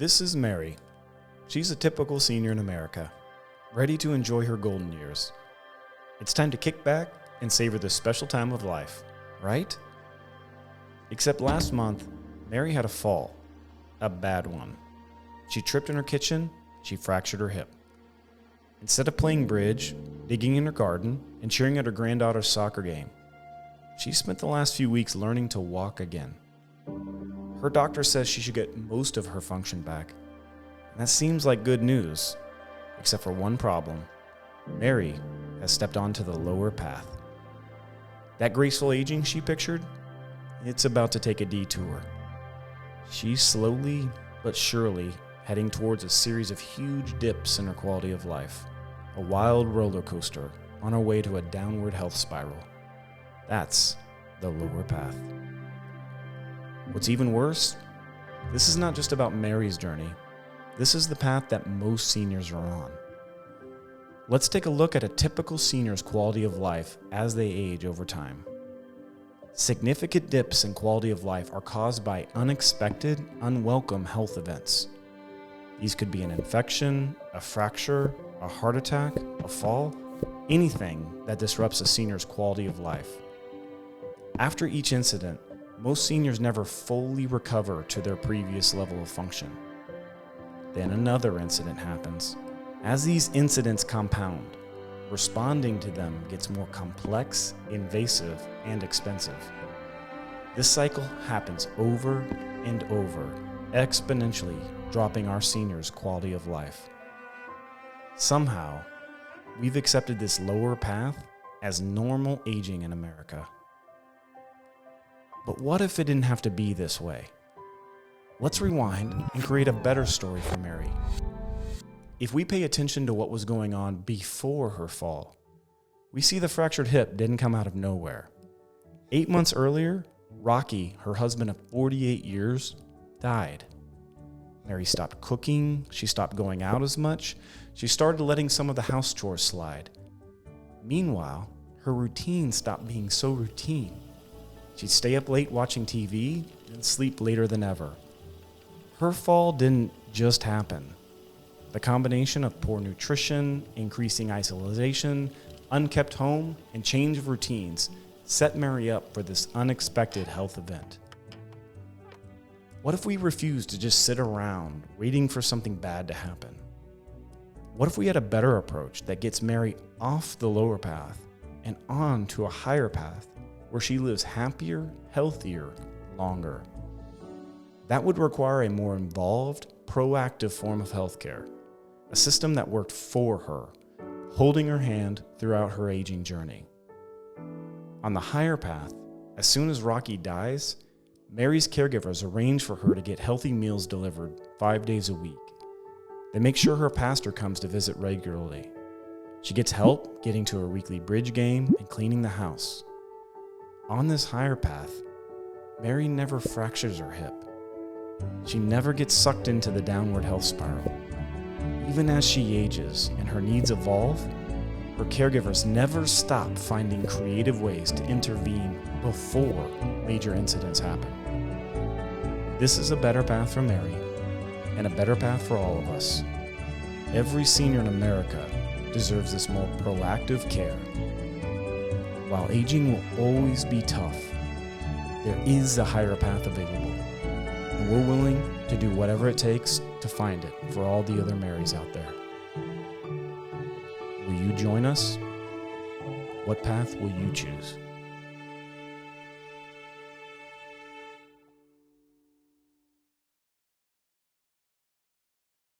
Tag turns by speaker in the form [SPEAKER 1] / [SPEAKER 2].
[SPEAKER 1] This is Mary. She's a typical senior in America, ready to enjoy her golden years. It's time to kick back and savor this special time of life, right? Except last month, Mary had a fall, a bad one. She tripped in her kitchen, she fractured her hip. Instead of playing bridge, digging in her garden, and cheering at her granddaughter's soccer game, she spent the last few weeks learning to walk again. Her doctor says she should get most of her function back. And that seems like good news, except for one problem. Mary has stepped onto the lower path. That graceful aging she pictured, it's about to take a detour. She's slowly but surely heading towards a series of huge dips in her quality of life, a wild roller coaster on her way to a downward health spiral. That's the lower path. What's even worse, this is not just about Mary's journey. This is the path that most seniors are on. Let's take a look at a typical senior's quality of life as they age over time. Significant dips in quality of life are caused by unexpected, unwelcome health events. These could be an infection, a fracture, a heart attack, a fall, anything that disrupts a senior's quality of life. After each incident, most seniors never fully recover to their previous level of function. Then another incident happens. As these incidents compound, responding to them gets more complex, invasive, and expensive. This cycle happens over and over, exponentially dropping our seniors' quality of life. Somehow, we've accepted this lower path as normal aging in America. But what if it didn't have to be this way? Let's rewind and create a better story for Mary. If we pay attention to what was going on before her fall, we see the fractured hip didn't come out of nowhere. 8 months earlier, Rocky, her husband of 48 years, died. Mary stopped cooking, she stopped going out as much, she started letting some of the house chores slide. Meanwhile, her routine stopped being so routine. She'd stay up late watching TV and sleep later than ever. Her fall didn't just happen. The combination of poor nutrition, increasing isolation, unkept home, and change of routines set Mary up for this unexpected health event. What if we refused to just sit around waiting for something bad to happen? What if we had a better approach that gets Mary off the lower path and on to a higher path where she lives happier, healthier, longer? That would require a more involved, proactive form of healthcare, a system that worked for her, holding her hand throughout her aging journey. On the higher path, as soon as Rocky dies, Mary's caregivers arrange for her to get healthy meals delivered 5 days a week. They make sure her pastor comes to visit regularly. She gets help getting to her weekly bridge game and cleaning the house. On this higher path, Mary never fractures her hip. She never gets sucked into the downward health spiral. Even as she ages and her needs evolve, her caregivers never stop finding creative ways to intervene before major incidents happen. This is a better path for Mary and a better path for all of us. Every senior in America deserves this more proactive care. While aging will always be tough, there is a higher path available, and we're willing to do whatever it takes to find it for all the other Marys out there. Will you join us? What path will you choose?